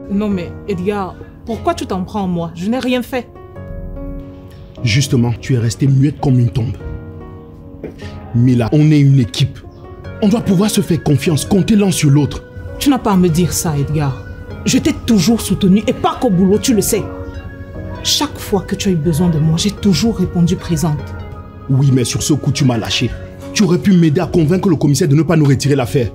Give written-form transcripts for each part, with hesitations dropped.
Non mais, Edgar, pourquoi tu t'en prends à moi? Je n'ai rien fait. Justement, tu es restée muette comme une tombe. Mila, on est une équipe. On doit pouvoir se faire confiance, compter l'un sur l'autre. Tu n'as pas à me dire ça, Edgar. Je t'ai toujours soutenu et pas qu'au boulot, tu le sais. Chaque fois que tu as eu besoin de moi, j'ai toujours répondu présente. Oui, mais sur ce coup, tu m'as lâché. Tu aurais pu m'aider à convaincre le commissaire de ne pas nous retirer l'affaire.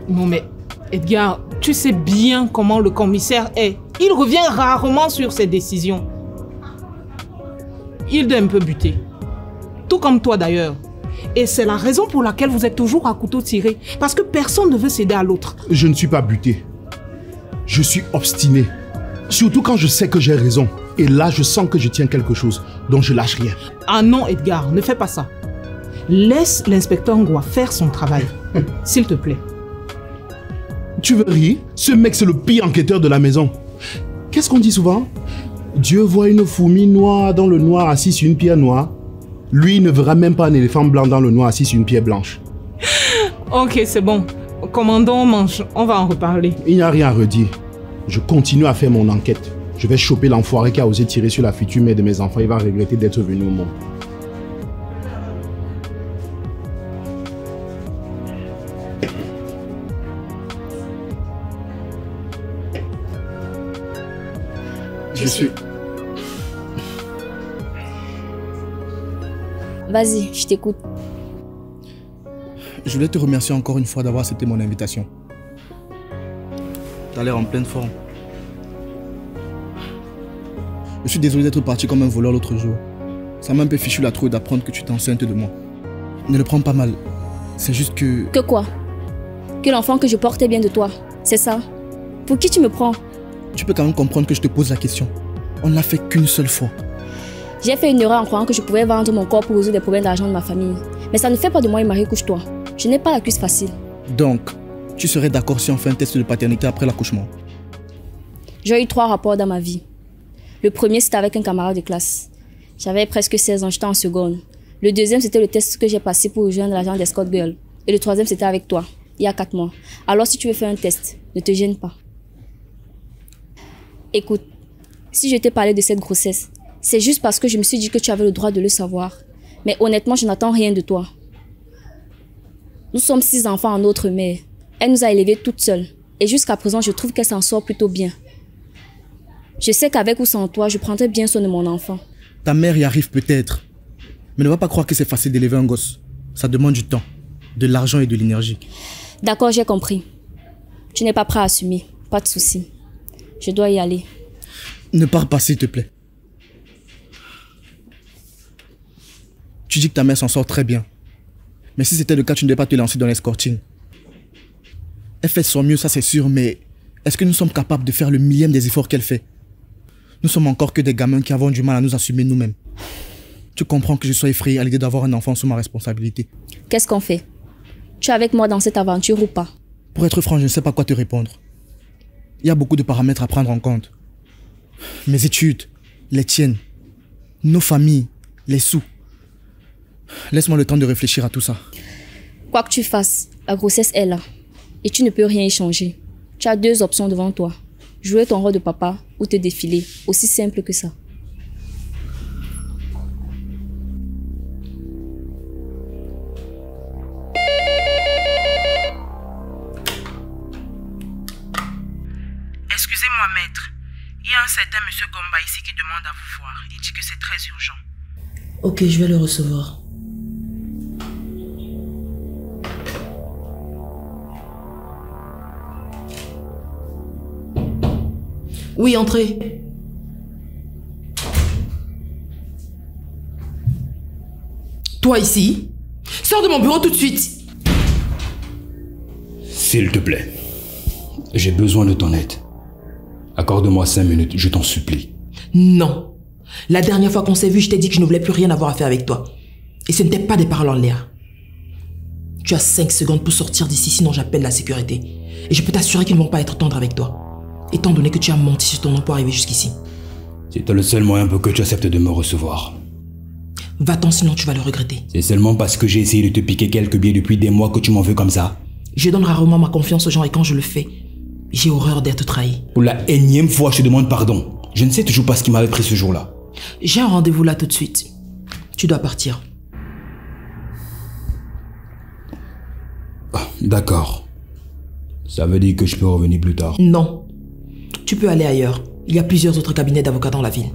Non mais, Edgar, tu sais bien comment le commissaire est. Il revient rarement sur ses décisions. Il est un peu buté. Tout comme toi d'ailleurs. Et c'est la raison pour laquelle vous êtes toujours à couteau tiré. Parce que personne ne veut céder à l'autre. Je ne suis pas buté. Je suis obstiné. Surtout quand je sais que j'ai raison. Et là, je sens que je tiens quelque chose. Donc je lâche rien. Ah non, Edgar, ne fais pas ça. Laisse l'inspecteur Ngwa faire son travail. S'il te plaît. Tu veux rire? Ce mec, c'est le pire enquêteur de la maison. Qu'est-ce qu'on dit souvent? Dieu voit une fourmi noire dans le noir assise sur une pierre noire. Lui ne verra même pas un éléphant blanc dans le noir assis sur une pierre blanche. Ok, c'est bon. Commandant, mange. On va en reparler. Il n'y a rien à redire. Je continue à faire mon enquête. Je vais choper l'enfoiré qui a osé tirer sur la future mère de mes enfants. Il va regretter d'être venu au monde. Je suis... Vas-y, je t'écoute. Je voulais te remercier encore une fois d'avoir accepté mon invitation. T'as l'air en pleine forme. Je suis désolé d'être parti comme un voleur l'autre jour. Ça m'a un peu fichu la trouille d'apprendre que tu t'es enceinte de moi. Ne le prends pas mal. C'est juste que... Que quoi? Que l'enfant que je portais bien de toi. C'est ça? Pour qui tu me prends? Tu peux quand même comprendre que je te pose la question. On ne l'a fait qu'une seule fois. J'ai fait une erreur en croyant que je pouvais vendre mon corps pour résoudre les problèmes d'argent de ma famille. Mais ça ne fait pas de moi une mariée couche-toi. Je n'ai pas la cuisse facile. Donc, tu serais d'accord si on fait un test de paternité après l'accouchement? J'ai eu 3 rapports dans ma vie. Le premier, c'était avec un camarade de classe. J'avais presque 16 ans, j'étais en seconde. Le deuxième, c'était le test que j'ai passé pour rejoindre l'agent d'escort girl. Et le troisième, c'était avec toi, il y a 4 mois. Alors si tu veux faire un test, ne te gêne pas. Écoute, si je t'ai parlé de cette grossesse, c'est juste parce que je me suis dit que tu avais le droit de le savoir. Mais honnêtement, je n'attends rien de toi. Nous sommes 6 enfants en notre mère. Elle nous a élevés toutes seules. Et jusqu'à présent, je trouve qu'elle s'en sort plutôt bien. Je sais qu'avec ou sans toi, je prendrai bien soin de mon enfant. Ta mère y arrive peut-être. Mais ne va pas croire que c'est facile d'élever un gosse. Ça demande du temps, de l'argent et de l'énergie. D'accord, j'ai compris. Tu n'es pas prêt à assumer. Pas de souci. Je dois y aller. Ne pars pas, s'il te plaît. Tu dis que ta mère s'en sort très bien. Mais si c'était le cas, tu ne devais pas te lancer dans l'escorting. Elle fait son mieux, ça c'est sûr, mais est-ce que nous sommes capables de faire le millième des efforts qu'elle fait? Nous sommes encore que des gamins qui avons du mal à nous assumer nous-mêmes. Tu comprends que je sois effrayé à l'idée d'avoir un enfant sous ma responsabilité. Qu'est-ce qu'on fait? Tu es avec moi dans cette aventure ou pas? Pour être franc, je ne sais pas quoi te répondre. Il y a beaucoup de paramètres à prendre en compte. Mes études, les tiennes, nos familles, les sous. Laisse-moi le temps de réfléchir à tout ça. Quoi que tu fasses, la grossesse est là. Et tu ne peux rien y changer. Tu as 2 options devant toi. Jouer ton rôle de papa ou te défiler. Aussi simple que ça. Excusez-moi, maître. Il y a un certain monsieur Gomba ici qui demande à vous voir. Il dit que c'est très urgent. Ok, je vais le recevoir. Oui, entrez. Toi ici, sors de mon bureau tout de suite. S'il te plaît, j'ai besoin de ton aide. Accorde-moi 5 minutes, je t'en supplie. Non. La dernière fois qu'on s'est vu, je t'ai dit que je ne voulais plus rien avoir à faire avec toi. Et ce n'était pas des paroles en l'air. Tu as 5 secondes pour sortir d'ici, sinon j'appelle la sécurité. Et je peux t'assurer qu'ils ne vont pas être tendres avec toi. Étant donné que tu as menti sur ton nom pour arriver jusqu'ici. C'est le seul moyen pour que tu acceptes de me recevoir. Va-t'en, sinon tu vas le regretter. C'est seulement parce que j'ai essayé de te piquer quelques billets depuis des mois que tu m'en veux comme ça. Je donne rarement ma confiance aux gens et quand je le fais, j'ai horreur d'être trahi. Pour la énième fois, je te demande pardon. Je ne sais toujours pas ce qui m'avait pris ce jour-là. J'ai un rendez-vous là tout de suite. Tu dois partir. D'accord. Ça veut dire que je peux revenir plus tard. Non. Tu peux aller ailleurs. Il y a plusieurs autres cabinets d'avocats dans la ville.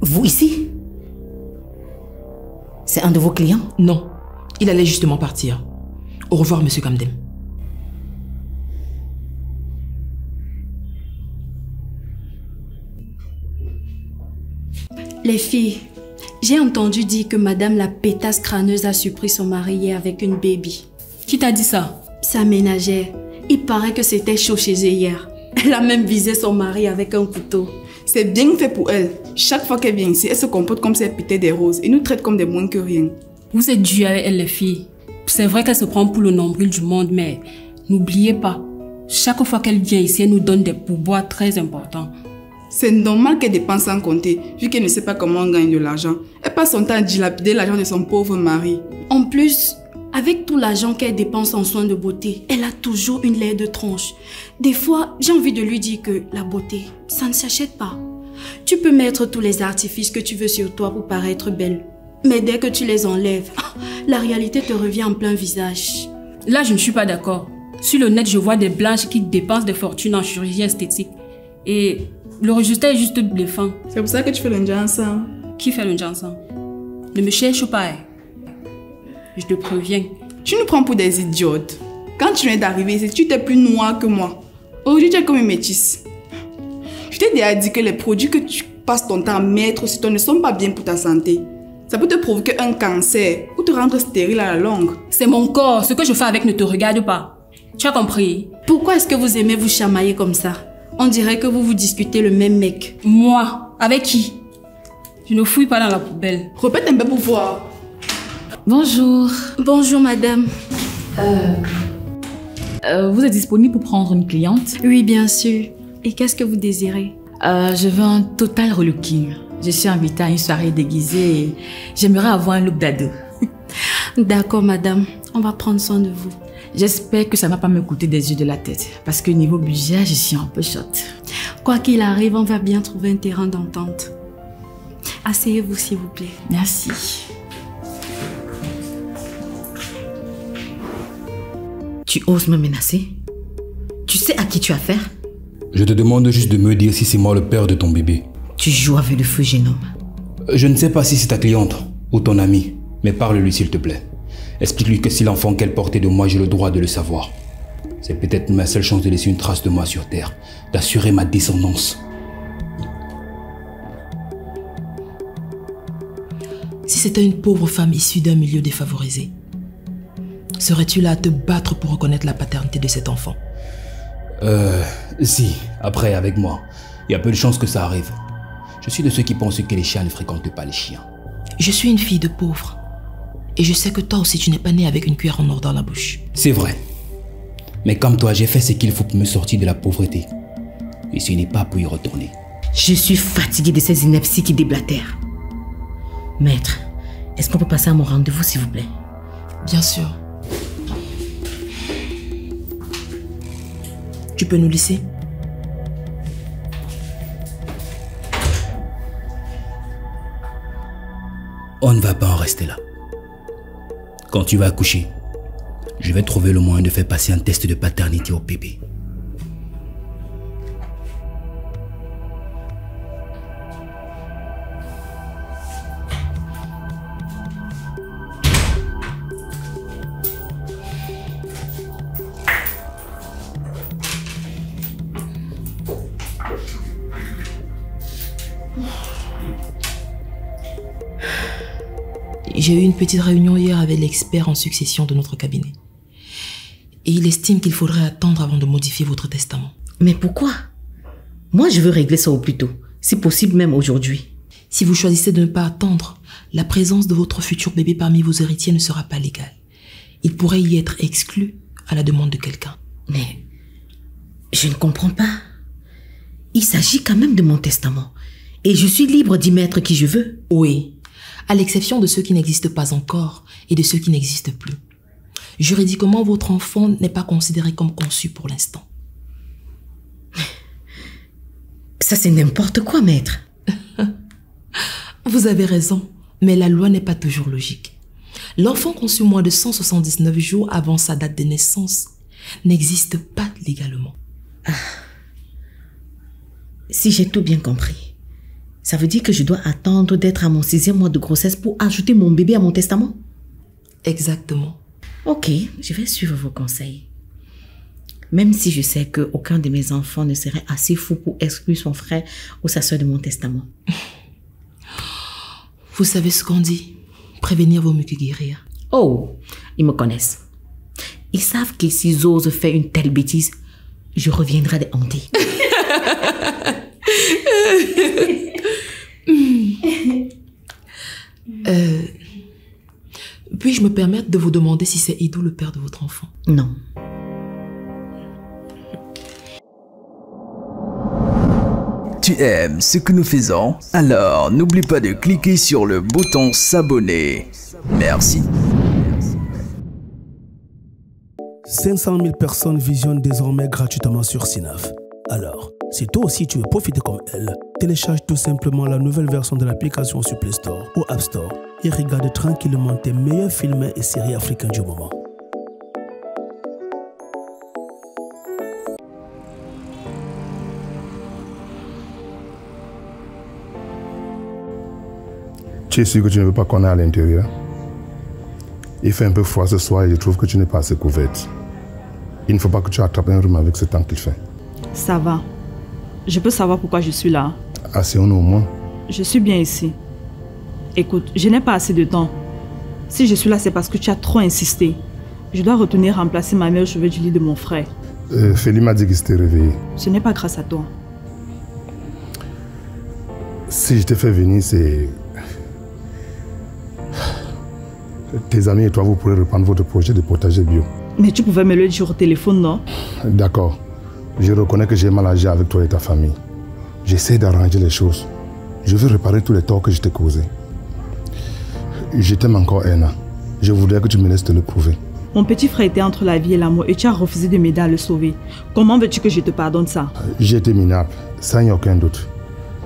Vous ici? C'est un de vos clients? Non. Il allait justement partir. Au revoir, monsieur Kamdem. Les filles, j'ai entendu dire que madame la pétasse crâneuse a surpris son mari hier avec une baby. Qui t'a dit ça? Sa ménagère. Il paraît que c'était chaud chez eux hier. Elle a même visé son mari avec un couteau. C'est bien fait pour elle. Chaque fois qu'elle vient ici, elle se comporte comme si elle pétait des roses et nous traite comme des moins que rien. Vous êtes dû avec elle, les filles. C'est vrai qu'elle se prend pour le nombril du monde, mais n'oubliez pas, chaque fois qu'elle vient ici, elle nous donne des pourboires très importants. C'est normal qu'elle dépense sans compter, vu qu'elle ne sait pas comment on gagne de l'argent. Elle passe son temps à dilapider l'argent de son pauvre mari. En plus, avec tout l'argent qu'elle dépense en soins de beauté, elle a toujours une laide de tronche. Des fois, j'ai envie de lui dire que la beauté, ça ne s'achète pas. Tu peux mettre tous les artifices que tu veux sur toi pour paraître belle. Mais dès que tu les enlèves, la réalité te revient en plein visage. Là, je ne suis pas d'accord. Sur le net, je vois des blanches qui dépensent des fortunes en chirurgie esthétique. Et le résultat est juste bluffant. C'est pour ça que tu fais le ensemble. Qui fait le ensemble? Ne me cherche pas. Je te préviens. Tu nous prends pour des idiotes. Quand tu viens d'arriver ici, tu étais plus noire que moi. Aujourd'hui, tu es comme une métisse. Je t'ai déjà dit que les produits que tu passes ton temps à mettre sur toi ne sont pas bien pour ta santé. Ça peut te provoquer un cancer ou te rendre stérile à la longue. C'est mon corps. Ce que je fais avec ne te regarde pas. Tu as compris? Pourquoi est-ce que vous aimez vous chamailler comme ça? On dirait que vous disputez le même mec. Moi? Avec qui? Je ne fouille pas dans la poubelle. Répète un peu pour voir. Bonjour. Bonjour, madame. Vous êtes disponible pour prendre une cliente? Oui, bien sûr. Et qu'est-ce que vous désirez? Je veux un total relooking. Je suis invitée à une soirée déguisée et j'aimerais avoir un look d'ado. D'accord, madame. On va prendre soin de vous. J'espère que ça ne va pas me coûter des yeux de la tête. Parce que niveau budget, je suis un peu short. Quoi qu'il arrive, on va bien trouver un terrain d'entente. Asseyez-vous, s'il vous plaît. Merci. Tu oses me menacer? Tu sais à qui tu as affaire? Je te demande juste de me dire si c'est moi le père de ton bébé. Tu joues avec le feu, jeune homme. Je ne sais pas si c'est ta cliente ou ton ami, mais parle-lui s'il te plaît. Explique-lui que si l'enfant qu'elle portait de moi, j'ai le droit de le savoir. C'est peut-être ma seule chance de laisser une trace de moi sur terre, d'assurer ma descendance. Si c'était une pauvre femme issue d'un milieu défavorisé, serais-tu là à te battre pour reconnaître la paternité de cet enfant? Si, après, avec moi. Il y a peu de chances que ça arrive. Je suis de ceux qui pensent que les chiens ne fréquentent pas les chiens. Je suis une fille de pauvre. Et je sais que toi aussi, tu n'es pas née avec une cuillère en or dans la bouche. C'est vrai. Mais comme toi, j'ai fait ce qu'il faut pour me sortir de la pauvreté. Et ce n'est pas pour y retourner. Je suis fatiguée de ces inepties qui déblatèrent. Maître, est-ce qu'on peut passer à mon rendez-vous, s'il vous plaît? Bien sûr. Tu peux nous laisser? On ne va pas en rester là. Quand tu vas accoucher, je vais trouver le moyen de faire passer un test de paternité au bébé. J'ai eu une petite réunion hier avec l'expert en succession de notre cabinet. Et il estime qu'il faudrait attendre avant de modifier votre testament. Mais pourquoi? Moi, je veux régler ça au plus tôt. Si possible, même aujourd'hui. Si vous choisissez de ne pas attendre, la présence de votre futur bébé parmi vos héritiers ne sera pas légale. Il pourrait y être exclu à la demande de quelqu'un. Mais Je ne comprends pas. Il s'agit quand même de mon testament. Et je suis libre d'y mettre qui je veux. Oui, à l'exception de ceux qui n'existent pas encore et de ceux qui n'existent plus. Juridiquement, votre enfant n'est pas considéré comme conçu pour l'instant. Ça, c'est n'importe quoi, maître. Vous avez raison, mais la loi n'est pas toujours logique. L'enfant conçu moins de 179 jours avant sa date de naissance n'existe pas légalement. Ah. Si j'ai tout bien compris, ça veut dire que je dois attendre d'être à mon 6e mois de grossesse pour ajouter mon bébé à mon testament? Exactement. Ok, je vais suivre vos conseils. Même si je sais qu'aucun de mes enfants ne serait assez fou pour exclure son frère ou sa soeur de mon testament. Vous savez ce qu'on dit? Prévenir vaut mieux que guérir. Oh, ils me connaissent. Ils savent que s'ils osent faire une telle bêtise, je reviendrai les hanter. Puis-je me permettre de vous demander si c'est Idou le père de votre enfant? Non. Tu aimes ce que nous faisons? Alors n'oublie pas de cliquer sur le bouton s'abonner. Merci. 500 000 personnes visionnent désormais gratuitement sur Synapse. Alors, si toi aussi tu veux profiter comme elle, télécharge tout simplement la nouvelle version de l'application sur Play Store ou App Store et regarde tranquillement tes meilleurs films et séries africains du moment. Tu es sûr que tu ne veux pas qu'on aille à l'intérieur? Il fait un peu froid ce soir et je trouve que tu n'es pas assez couverte. Il ne faut pas que tu attrapes un rhume avec ce temps qu'il fait. Ça va. Je peux savoir pourquoi je suis là. Asseyons-nous au moins. Je suis bien ici. Écoute, je n'ai pas assez de temps. Si je suis là, c'est parce que tu as trop insisté. Je dois retourner remplacer ma mère au chevet du lit de mon frère. Feli m'a dit qu'il s'était réveillé. Ce n'est pas grâce à toi. Si je t'ai fait venir, c'est... Tes amis et toi, vous pourrez reprendre votre projet de potager bio. Mais tu pouvais me le dire au téléphone, non? D'accord. Je reconnais que j'ai mal agi avec toi et ta famille. J'essaie d'arranger les choses. Je veux réparer tous les torts que je t'ai causés. Je t'aime encore, Erna. Je voudrais que tu me laisses te le prouver. Mon petit frère était entre la vie et la mort et tu as refusé de m'aider à le sauver. Comment veux-tu que je te pardonne ça? J'ai été minable, ça n'y a aucun doute.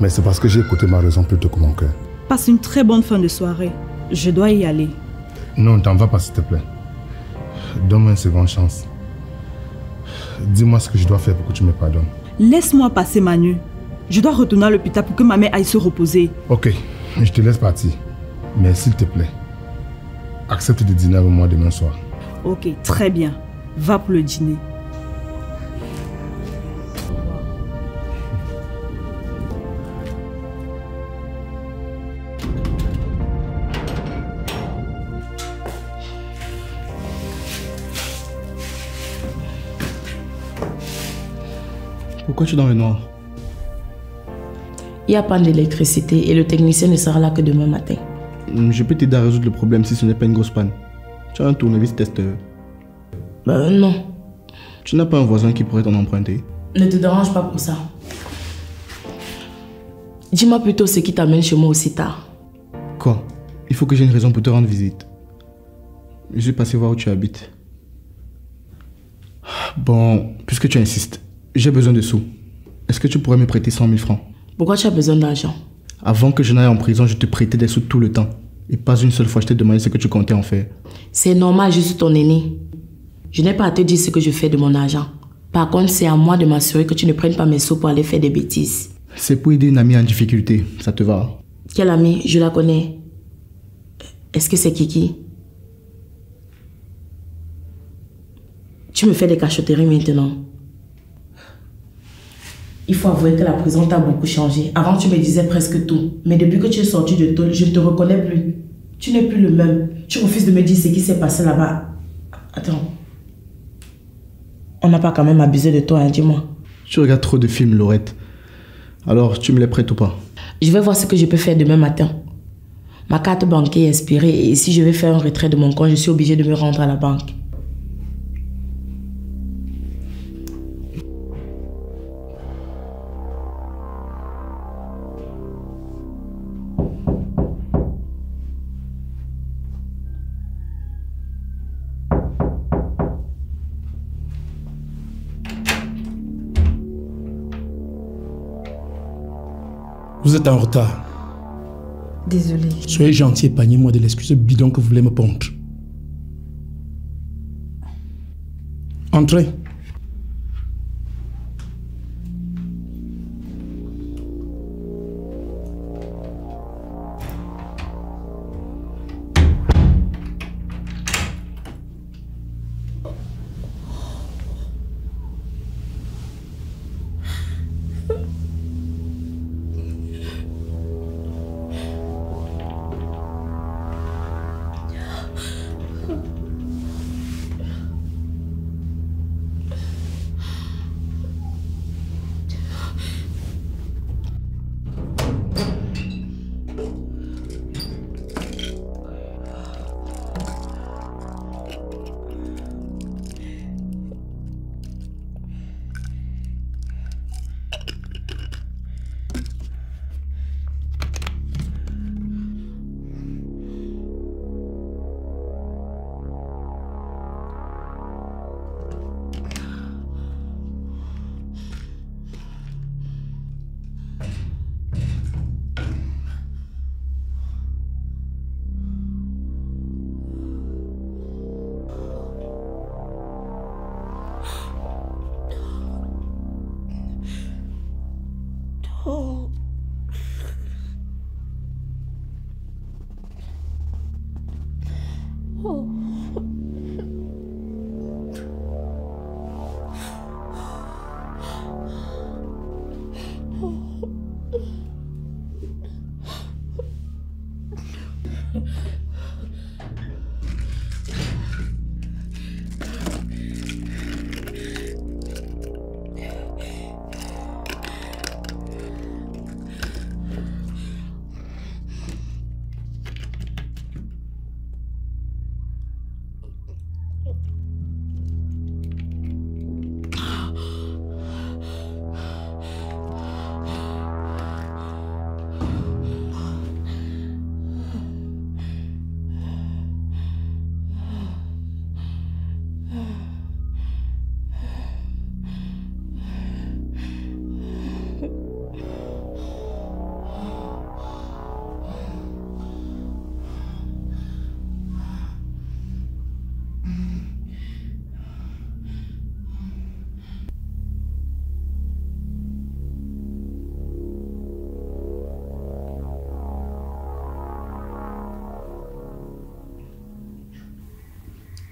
Mais c'est parce que j'ai écouté ma raison plutôt que mon cœur. Passe une très bonne fin de soirée. Je dois y aller. Non, t'en vas pas s'il te plaît. Donne-moi une seconde chance. Dis-moi ce que je dois faire pour que tu me pardonnes. Laisse-moi passer Manu. Je dois retourner à l'hôpital pour que ma mère aille se reposer. Ok, je te laisse partir. Mais s'il te plaît, accepte de dîner avec moi demain soir. Ok, très bien. Va pour le dîner. Pourquoi tu es dans le noir? Il n'y a pas d'électricité et le technicien ne sera là que demain matin. Je peux t'aider à résoudre le problème si ce n'est pas une grosse panne. Tu as un tournevis testeur? Non. Tu n'as pas un voisin qui pourrait t'en emprunter? Ne te dérange pas pour ça. Dis-moi plutôt ce qui t'amène chez moi aussi tard. Quoi? Il faut que j'ai une raison pour te rendre visite. Je suis passé voir où tu habites. Bon, puisque tu insistes, j'ai besoin de sous. Est-ce que tu pourrais me prêter 100 000 francs? Pourquoi tu as besoin d'argent? Avant que je n'aille en prison, je te prêtais des sous tout le temps. Et pas une seule fois, je t'ai demandé ce que tu comptais en faire. C'est normal, je suis ton aîné. Je n'ai pas à te dire ce que je fais de mon argent. Par contre, c'est à moi de m'assurer que tu ne prennes pas mes sous pour aller faire des bêtises. C'est pour aider une amie en difficulté, ça te va? Quelle amie? Je la connais. Est-ce que c'est Kiki? Tu me fais des cachotteries maintenant. Il faut avouer que la prison t'a beaucoup changé. Avant, tu me disais presque tout. Mais depuis que tu es sorti de tôle, je ne te reconnais plus. Tu n'es plus le même. Tu refuses de me dire ce qui s'est passé là-bas. Attends. On n'a pas quand même abusé de toi, hein, dis-moi. Tu regardes trop de films, Laurette. Alors, tu me les prêtes ou pas? Je vais voir ce que je peux faire demain matin. Ma carte bancaire est expirée et si je vais faire un retrait de mon compte, je suis obligée de me rendre à la banque. Vous êtes en retard. Désolée. Soyez gentil, épargnez-moi de l'excuse bidon que vous voulez me pondre. Entrez.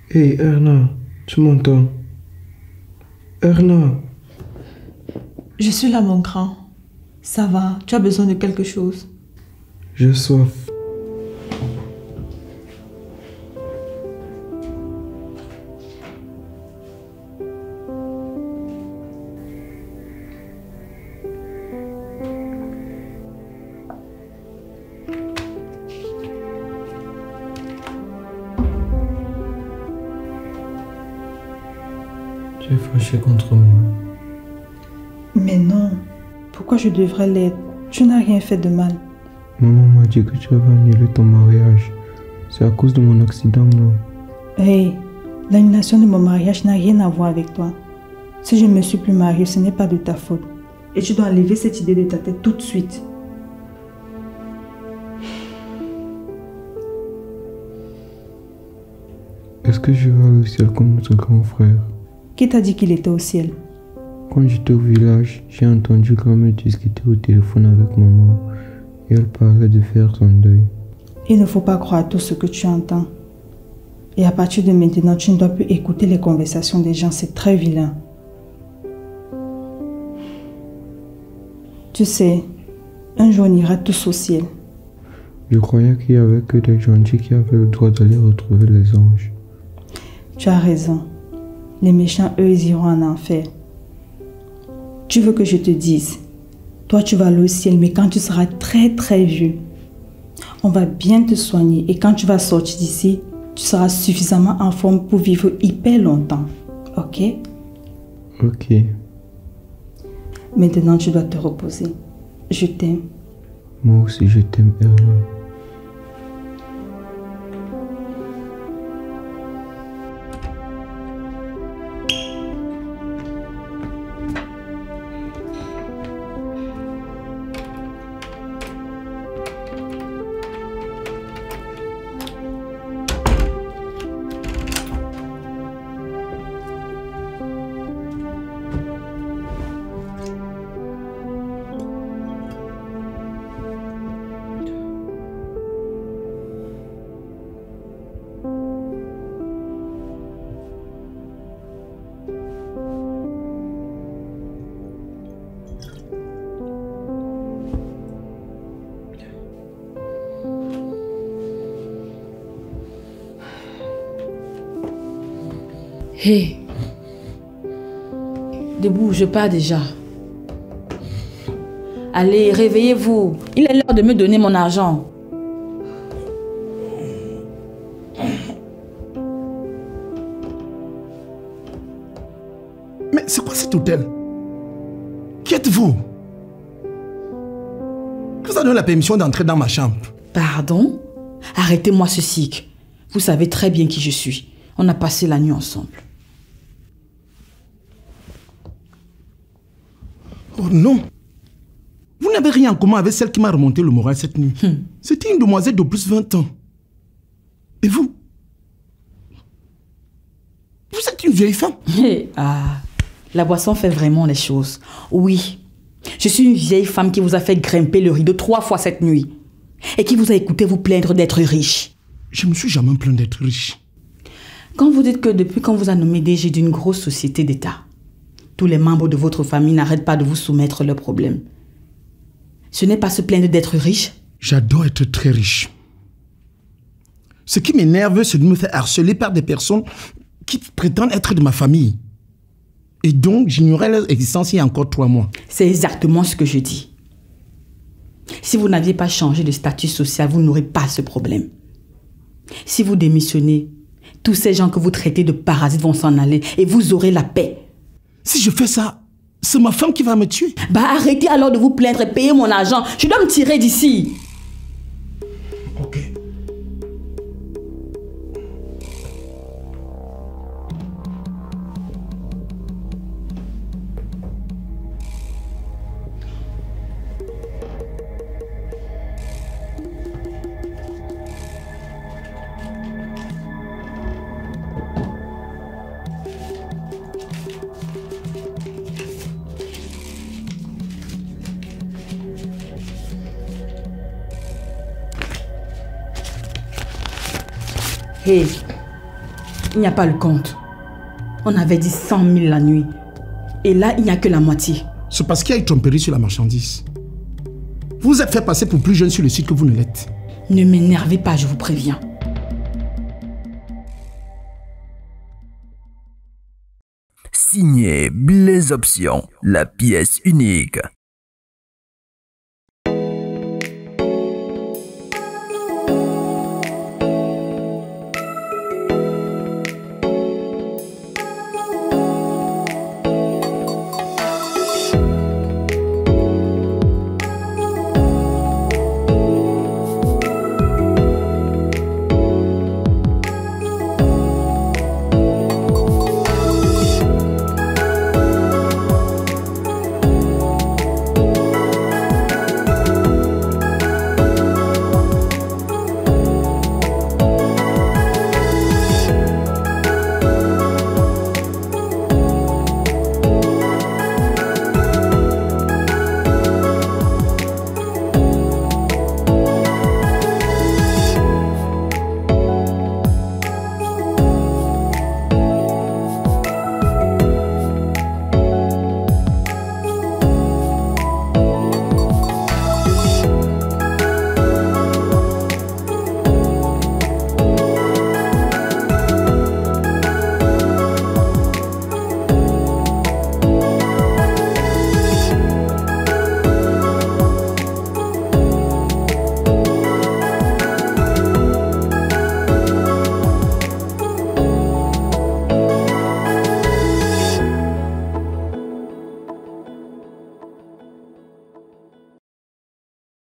Hey Erna, tu m'entends? Erna. Je suis là, mon grand. Ça va, tu as besoin de quelque chose? J'ai soif. Tu es fâché contre moi. Mais non. Pourquoi je devrais l'être? Tu n'as rien fait de mal. Maman m'a dit que tu avais annulé ton mariage. C'est à cause de mon accident, non? Hey, l'annulation de mon mariage n'a rien à voir avec toi. Si je ne me suis plus mariée, ce n'est pas de ta faute. Et tu dois enlever cette idée de ta tête tout de suite. Est-ce que je vais aller au ciel comme notre grand frère? Qui t'a dit qu'il était au ciel? Quand j'étais au village, j'ai entendu grand-mère discuter au téléphone avec maman et elle parlait de faire son deuil. Il ne faut pas croire à tout ce que tu entends. Et à partir de maintenant, tu ne dois plus écouter les conversations des gens, c'est très vilain. Tu sais, un jour on ira tous au ciel. Je croyais qu'il n'y avait que des gentils qui avaient le droit d'aller retrouver les anges. Tu as raison. Les méchants, eux, ils iront en enfer. Tu veux que je te dise, toi tu vas aller au ciel, mais quand tu seras très très vieux, on va bien te soigner et quand tu vas sortir d'ici, tu seras suffisamment en forme pour vivre hyper longtemps. Ok? Ok. Maintenant tu dois te reposer. Je t'aime. Moi aussi je t'aime, Erna. Hé. Debout, je pars déjà. Allez, réveillez-vous. Il est l'heure de me donner mon argent. Mais c'est quoi cet hôtel? Qui êtes-vous? Qui vous a donné la permission d'entrer dans ma chambre? Pardon? Arrêtez-moi ce cirque. Vous savez très bien qui je suis. On a passé la nuit ensemble. Oh non! Vous n'avez rien en commun avec celle qui m'a remonté le moral cette nuit. C'était une demoiselle de plus de 20 ans. Et vous? Vous êtes une vieille femme? Ah, la boisson fait vraiment les choses. Oui, je suis une vieille femme qui vous a fait grimper le rideau 3 fois cette nuit. Et qui vous a écouté vous plaindre d'être riche. Je me suis jamais plaint d'être riche. Quand vous dites que depuis qu'on vous a nommé DG d'une grosse société d'État, tous les membres de votre famille n'arrêtent pas de vous soumettre leurs problèmes. Ce n'est pas se plaindre d'être riche? J'adore être très riche. Ce qui m'énerve, c'est de me faire harceler par des personnes qui prétendent être de ma famille. Et donc, j'ignorais leur existence il y a encore 3 mois. C'est exactement ce que je dis. Si vous n'aviez pas changé de statut social, vous n'aurez pas ce problème. Si vous démissionnez, tous ces gens que vous traitez de parasites vont s'en aller et vous aurez la paix. Si je fais ça, c'est ma femme qui va me tuer. Bah arrêtez alors de vous plaindre et payez mon argent. Je dois me tirer d'ici. Ok. Hé, il n'y a pas le compte. On avait dit 100 000 la nuit. Et là, il n'y a que la moitié. C'est parce qu'il y a eu tromperie sur la marchandise. Vous vous êtes fait passer pour plus jeune sur le site que vous ne l'êtes. Ne m'énervez pas, je vous préviens. Signé Blaise Option, la pièce unique.